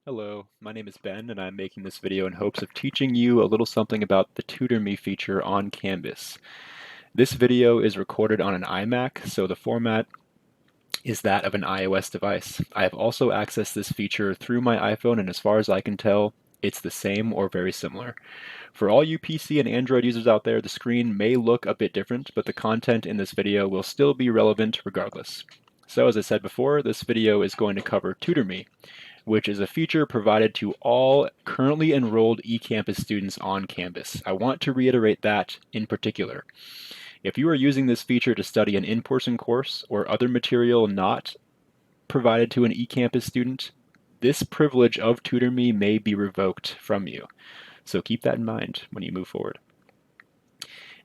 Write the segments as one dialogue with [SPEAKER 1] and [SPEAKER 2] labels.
[SPEAKER 1] Hello, my name is Ben, and I'm making this video in hopes of teaching you a little something about the TutorMe feature on Canvas. This video is recorded on an iMac, so the format is that of an iOS device. I have also accessed this feature through my iPhone, and as far as I can tell, it's the same or very similar. For all you PC and Android users out there, the screen may look a bit different, but the content in this video will still be relevant regardless. So as I said before, this video is going to cover TutorMe, which is a feature provided to all currently enrolled eCampus students on campus. I want to reiterate that in particular. If you are using this feature to study an in-person course or other material not provided to an eCampus student, this privilege of TutorMe may be revoked from you. So keep that in mind when you move forward.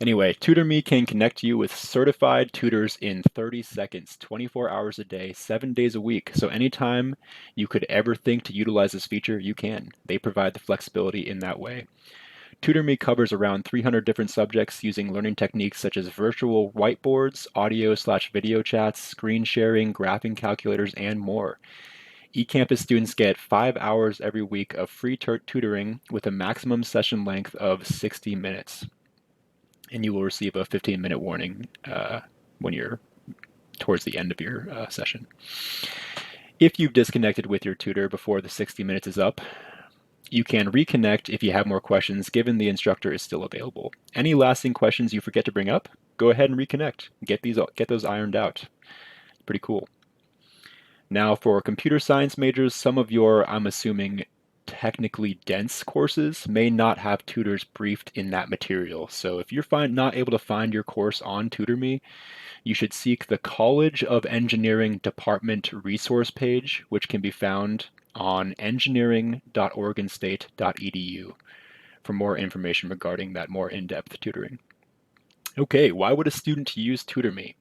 [SPEAKER 1] Anyway, TutorMe can connect you with certified tutors in 30 seconds, 24 hours a day, 7 days a week. So anytime you could ever think to utilize this feature, you can. They provide the flexibility in that way. TutorMe covers around 300 different subjects using learning techniques such as virtual whiteboards, audio/video chats, screen sharing, graphing calculators, and more. eCampus students get 5 hours every week of free tutoring with a maximum session length of 60 minutes. And you will receive a 15-minute warning when you're towards the end of your session. If you've disconnected with your tutor before the 60 minutes is up, you can reconnect if you have more questions, given the instructor is still available. Any lasting questions you forget to bring up, go ahead and reconnect. Get those ironed out. Pretty cool. Now, for computer science majors, some of your, I'm assuming, technically dense courses may not have tutors briefed in that material. So if you're not able to find your course on TutorMe, you should seek the College of Engineering Department resource page, which can be found on engineering.oregonstate.edu for more information regarding that more in-depth tutoring. Okay, why would a student use TutorMe?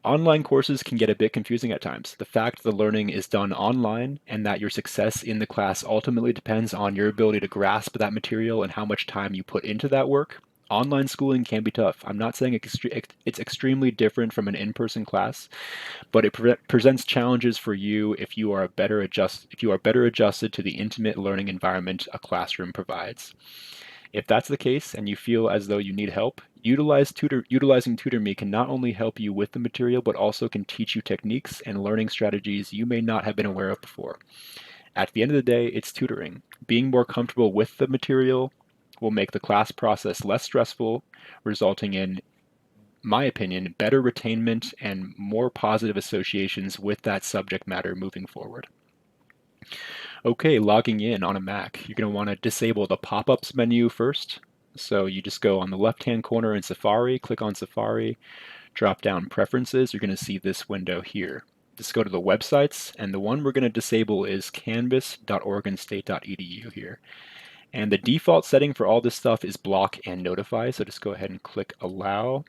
[SPEAKER 1] Online courses can get a bit confusing at times. The fact the learning is done online and that your success in the class ultimately depends on your ability to grasp that material and how much time you put into that work. Online schooling can be tough. I'm not saying it's extremely different from an in-person class, but it presents challenges for you if you are better adjusted to the intimate learning environment a classroom provides. If that's the case and you feel as though you need help, utilizing TutorMe can not only help you with the material, but also can teach you techniques and learning strategies you may not have been aware of before. At the end of the day, it's tutoring. Being more comfortable with the material will make the class process less stressful, resulting in, my opinion, better retainment and more positive associations with that subject matter moving forward. Okay, logging in on a Mac, you're going to want to disable the pop-ups menu first. So you just go on the left-hand corner in Safari, click on Safari, drop down Preferences. You're going to see this window here. Just go to the websites, and the one we're going to disable is canvas.oregonstate.edu here. And the default setting for all this stuff is block and notify, so just go ahead and click Allow,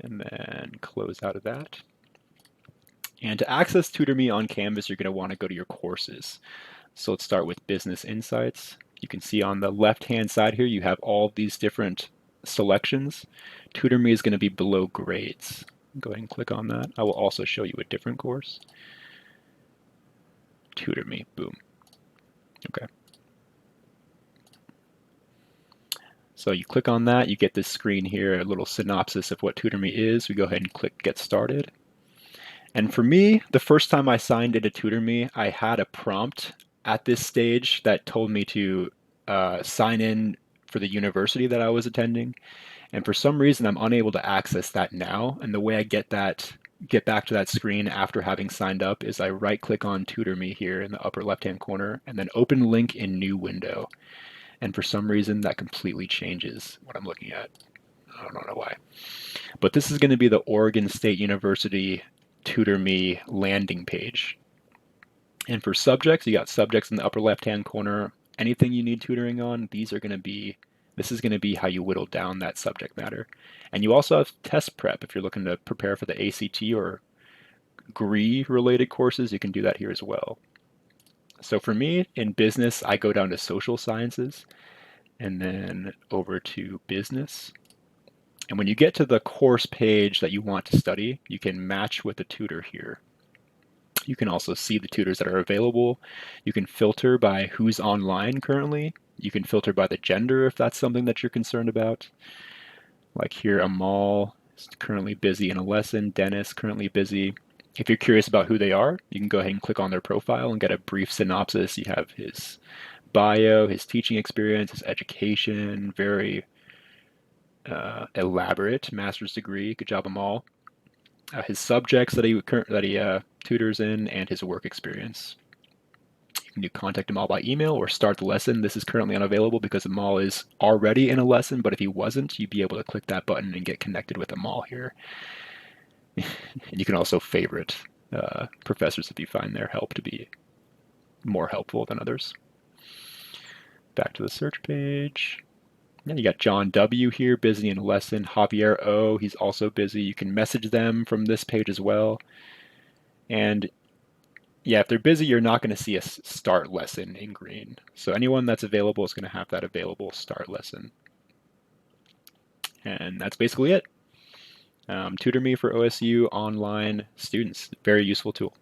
[SPEAKER 1] and then close out of that. And to access TutorMe on Canvas, you're going to want to go to your courses. So let's start with Business Insights. You can see on the left-hand side here, you have all these different selections. TutorMe is going to be below grades. Go ahead and click on that. I will also show you a different course. TutorMe, boom. Okay. So you click on that, you get this screen here, a little synopsis of what TutorMe is. We go ahead and click Get Started. And for me, the first time I signed into TutorMe, I had a prompt at this stage that told me to sign in for the university that I was attending. And for some reason, I'm unable to access that now. And the way I get back to that screen after having signed up is I right-click on TutorMe here in the upper left-hand corner, and then open link in new window. And for some reason, that completely changes what I'm looking at. I don't know why. But this is going to be the Oregon State University TutorMe landing page. And for subjects, you got subjects in the upper left-hand corner. Anything you need tutoring on, this is going to be how you whittle down that subject matter. And you also have test prep. If you're looking to prepare for the ACT or GRE related courses, you can do that here as well. So for me, in business, I go down to social sciences and then over to business. And when you get to the course page that you want to study, you can match with the tutor here. You can also see the tutors that are available. You can filter by who's online currently. You can filter by the gender if that's something that you're concerned about. Like here, Amal is currently busy in a lesson. Dennis currently busy. If you're curious about who they are, you can go ahead and click on their profile and get a brief synopsis. You have his bio, his teaching experience, his education, very elaborate master's degree. Good job, Amal. His subjects that he tutors in, and his work experience. You can do contact Amal by email or start the lesson. This is currently unavailable because Amal is already in a lesson, but if he wasn't, you'd be able to click that button and get connected with Amal here. And you can also favorite professors if you find their help to be more helpful than others. Back to the search page. And you got John W. here, busy in a lesson. Javier O., he's also busy. You can message them from this page as well. And yeah, if they're busy, you're not going to see a start lesson in green. So anyone that's available is going to have that available start lesson. And that's basically it. TutorMe for OSU online students. Very useful tool.